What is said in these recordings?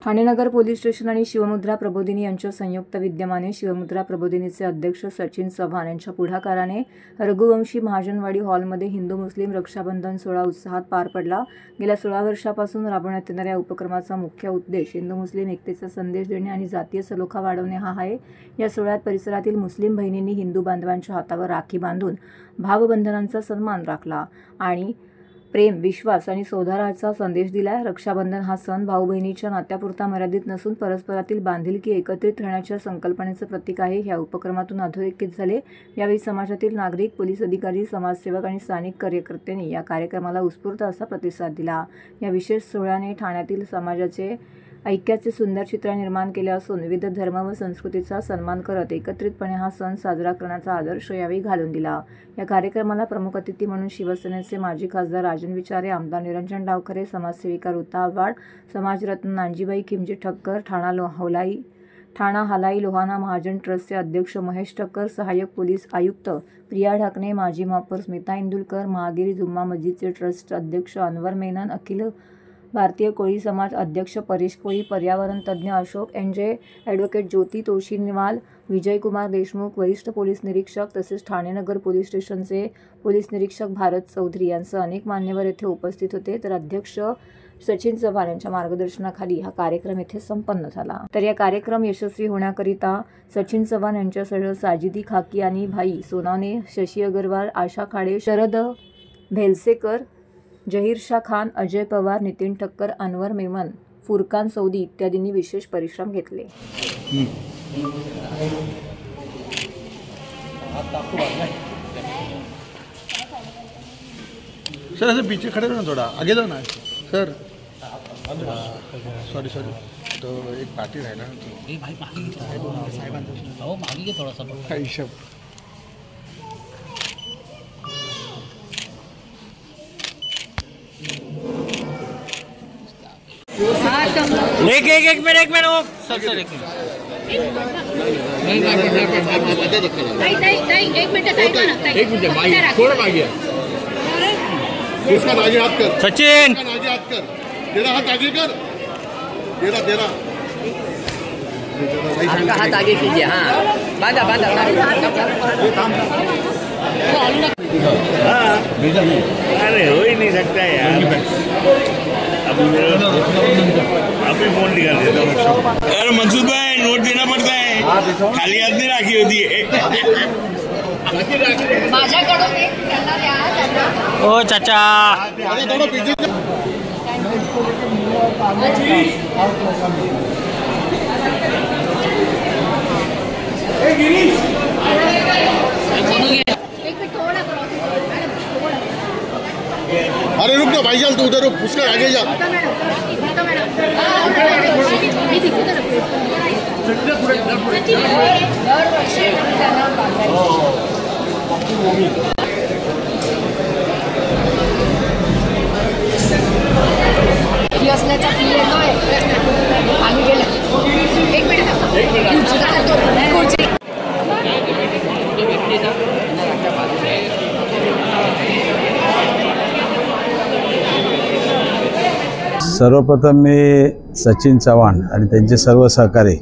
ठाणे नगर police station आणि शिवमुद्रा प्रबोधिनी यांच्या संयुक्त विद्यमाने शिवमुद्रा प्रबोधिनीचे अध्यक्ष सचिन चव्हाण यांच्या पुढाकाराने रघुवंशी महाजनवाडी हॉलमध्ये हिंदू मुस्लिम रक्षाबंधन सोहळा उत्साहात पार पडला। गेल्या 16 वर्षापासून राबवण्यात येणाऱ्या उपक्रमाचा मुख्य उद्देश हिंदू मुस्लिम एकतेचा संदेश देणे आणि जातीय सलोखा वाढवणे हा आहे। या सोहळ्यात परिसरातील मुस्लिम बहिणींनी हिंदू बांधवांच्या हातावर राखी बांधून भावबंधनांचा सन्मान राखला आणि प्रेम, विश्वास आणि सौहार्दाचा संदेश दिला। रक्षाबंधन हा सण भाऊ बहिणीच्या नात्यापुरता मर्यादित नसून परस्परातील बांधिलकी एकत्रित राहण्याच्या संकल्पनेचे प्रतीक आहे। या उपक्रमातून अधोरेखित झाले। यावेळी समाजातील नागरिक, पोलीस अधिकारी, समाजसेवक आणि स्थानिक कार्यकर्त्यांनी या कार्यक्रमाला उत्स्फूर्त असा प्रतिसाद दिला। या विशेष सोहळ्याने ठाण्यातील समाजाचे ऐक्याचे सुंदर चित्र निर्माण केले असून विविध धर्म व संस्कृतीचा सन्मान करत एकत्रितपणे हा सण साजरा करण्याचा आदर्श यावेळी घालून दिला। या कार्यक्रमाला प्रमुख अतिथी म्हणून शिवसेनेचे माजी खासदार राजन विचारे, आमदार निरंजन डावखरे, समाजसेविका ऋता आव्हाड, समाजरत्न नांजीबाई खिमजी ठक्कर, ठाणा हलाई लोहाना महाजन ट्रस्टचे अध्यक्ष महेश ठक्कर, सहाय्यक पोलीस आयुक्त प्रिया ढाकणे, माजी महापौर स्मिता इंदुलकर, महागिरी जुम्मा मस्जिदचे ट्रस्ट अध्यक्ष अनवर मेनन, अखिल भारतीय कोळी समाज अध्यक्ष परेश कोळी, पर्यावरण तज्ज्ञ अशोक एनजे, ॲडव्होकेट ज्योती तोशिनीवाल, विजयकुमार देशमुख, वरिष्ठ पोलीस निरीक्षक तसेच ठाणे नगर पोलीस स्टेशनचे पोलीस निरीक्षक भारत चौधरी यांसह अनेक मान्यवर येथे उपस्थित होते। तर अध्यक्ष सचिन चव्हाण यांच्या मार्गदर्शनाखाली हा कार्यक्रम येथे संपन्न झाला। तर या कार्यक्रम यशस्वी होण्याकरिता सचिन चव्हाण यांच्यासह साजिदी खाकी आणि भाई सोनावणे, शशी अग्रवाल, आशा खाडे, शरद भेलसेकर, जहीर शाह खान, अजय पवार, नितीन ठक्कर, अनवर मेमन, फुरकान सौदी इत्यादींनी विशेष परिश्रम घेतले। सर ऐसे पीछे खड़े हो ना, थोड़ा आगे जाओ ना सर। सॉरी तो एक पार्टी है ना, तो भाई मागे थोड़ा सा हिशोब। एक मिनट सर एक मिनट थोड़ा आगे उसका आगे हाथ कर सचिन, आगे हाथ कर, तेरा हाथ आगे कर, तेरा आपका हाथ आगे कीजिए। हाँ, बांधा अरे हो ही नहीं सकता यार। अभी फोन निकाल देता हूँ। अरे मनसूद भाई, नोट देना पड़ता है, खाली हाथ नहीं राखी होती है। ओ चाचा अरे रुक जा भाईजान, तू उधर रुक, उसका आगे जा। सर्वप्रथम मी सचिन चव्हाण आणि त्यांचे सर्व सहकारी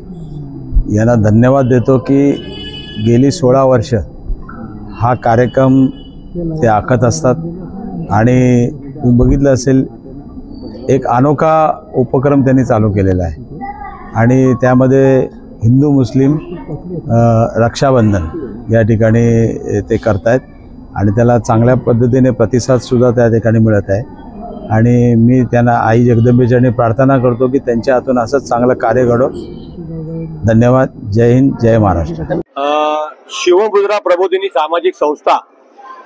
यांना धन्यवाद देतो की गेली 16 वर्ष हा कार्यक्रम ते आखत असतात आणि तुम्ही बघितलं असेल एक अनोखा उपक्रम त्यांनी चालू केलेला आहे आणि त्यामध्ये हिंदू मुस्लिम रक्षाबंधन या ठिकाणी ते करतायत आणि त्याला चांगल्या पद्धतीने प्रतिसादसुद्धा त्या ठिकाणी मिळत आहे आणि मी त्यांना आई जगदंबेचरणी प्रार्थना करतो की त्यांच्या हातून असंच चांगलं कार्य घडो। धन्यवाद। जय हिंद, जय महाराष्ट्र। शिवमुद्रा प्रबोधिनी सामाजिक संस्था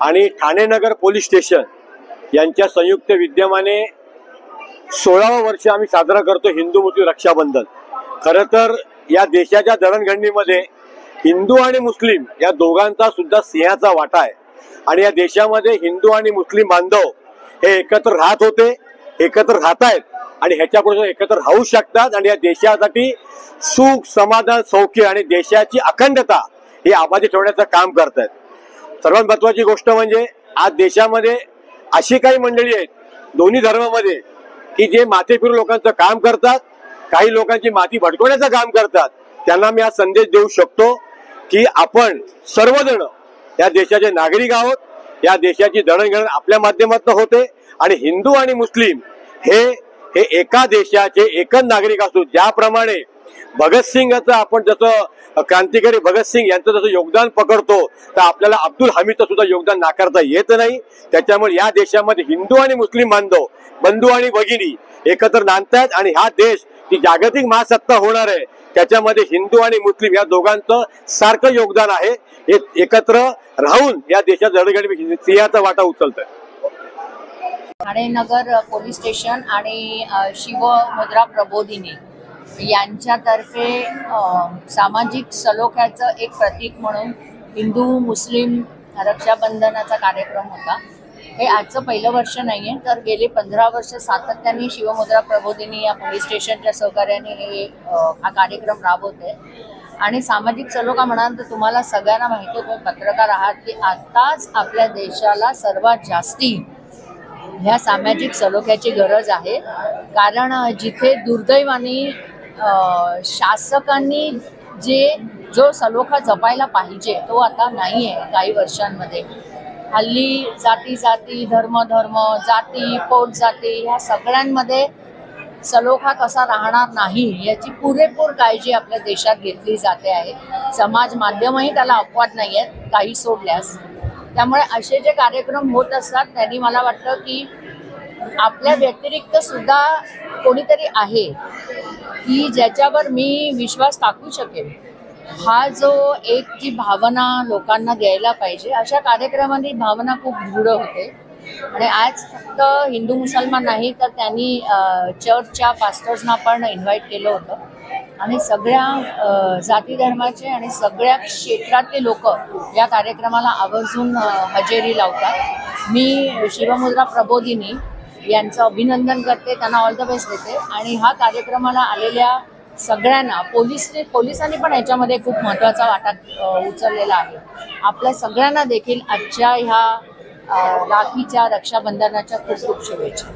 आणि ठाणे नगर पोलीस स्टेशन यांच्या संयुक्त विद्यमाने 16वे वर्ष आम्ही साजरा करतो हिंदू मुस्लिम रक्षाबंधन। खरं तर या देशाच्या जडणघडणीमध्ये हिंदू आणि मुस्लिम या दोघांचा सुद्धा सिंहाचा वाटा आहे आणि या देशामध्ये हिंदू आणि मुस्लिम बांधव हे एकत्र राहत होते, एकत्र राहतायत आणि ह्याच्यापुढे एकत्र राहू शकतात आणि या देशासाठी सुख, समाधान, सौख्य आणि देशाची अखंडता हे आबादी ठेवण्याचं काम करतायत। सर्वात महत्त्वाची गोष्ट म्हणजे आज देशामध्ये अशी काही मंडळी आहेत दोन्ही धर्मामध्ये की जे माथेफिरू लोकांचं काम करतात काही लोकांची माती भडकवण्याचं काम करतात त्यांना मी हा संदेश देऊ शकतो की आपण सर्वजण या देशाचे नागरिक आहोत. या देशाची दळणघळण आपल्या माध्यमातून होते आणि हिंदू आणि मुस्लिम हे एका देशाचे एकच नागरिक असतो. ज्याप्रमाणे भगतसिंगचं आपण जसं क्रांतिकारी भगतसिंग यांचं जसं योगदान पकडतो तर आपल्याला अब्दुल हमीदचं सुद्धा योगदान नाकारता येत नाही. त्याच्यामुळे या देशामध्ये हिंदू आणि मुस्लिम बांधव बंधू आणि भगिनी एकत्र नांदतात आणि हा देश ती जागतिक महासत्ता होणार आहे त्याच्यामध्ये हिंदू आणि मुस्लिम या दोघांचं सारखं योगदान आहे. हे एकत्र राहून या देशात दळणघळण सिंहाचा वाटा उचलत आहे. ठाणे नगर पोलीस स्टेशन आणि शिवमुद्रा प्रबोधिनी यांच्यातर्फे सामाजिक सलोख्याचं एक प्रतीक म्हणून हिंदू मुस्लिम रक्षाबंधनाचा कार्यक्रम होता. हे आजचं पहिलं वर्ष नाही आहे तर गेली 15 वर्ष सातत्याने शिवमुद्रा प्रबोधिनी या पोलीस स्टेशनच्या सहकार्याने हा कार्यक्रम राबवते. आणि सामाजिक सलोखा म्हणाल तर तुम्हाला सगळ्यांना माहिती आहे, तुम्ही पत्रकार आहात, की आताच आपल्या देशाला सर्वात जास्ती ह्या सामाजिक सलोख्याची गरज आहे. कारण जिथे दुर्दैवाने शासकांनी जो सलोखा जपायला पाहिजे तो आता नाही आहे. काही वर्षांमध्ये हल्ली जाती धर्म जाती पोट जाती ह्या सगळ्यांमध्ये सलोखा कसा राहणार नाही याची पुरेपूर काळजी आपल्या देशात घेतली जाते आहे. समाज माध्यमही त्याला अपवाद नाही आहेत काही सोडल्यास. त्यामुळे असे जे कार्यक्रम होत असतात त्यांनी मला वाटतं की आपल्या व्यतिरिक्त सुद्धा कोणीतरी आहे की ज्याच्यावर मी विश्वास टाकू शकेन. हा जो एक जी भावना लोकांना द्यायला पाहिजे अशा कार्यक्रमांनी भावना खूप दृढ होते. आणि आज फक्त हिंदू मुसलमान नाही तर त्यांनी चर्चच्या पास्टर्सना पण इन्व्हाइट केलं होतं आणि सगळ्या जाती धर्माचे आणि सगळ्या क्षेत्रातले लोक या कार्यक्रमाला आवर्जून हजेरी लावतात. मी शिवमुद्रा प्रबोधिनी यांचं अभिनंदन करते, त्यांना ऑल द बेस्ट देते. आणि हा कार्यक्रमाला आलेल्या सगळ्यांना पोलिसांनी पण याच्यामध्ये खूप महत्त्वाचा वाटा उचललेला आहे. आपल्या सगळ्यांना देखील आजच्या ह्या राखीच्या रक्षाबंधनाच्या खूप खूप शुभेच्छा.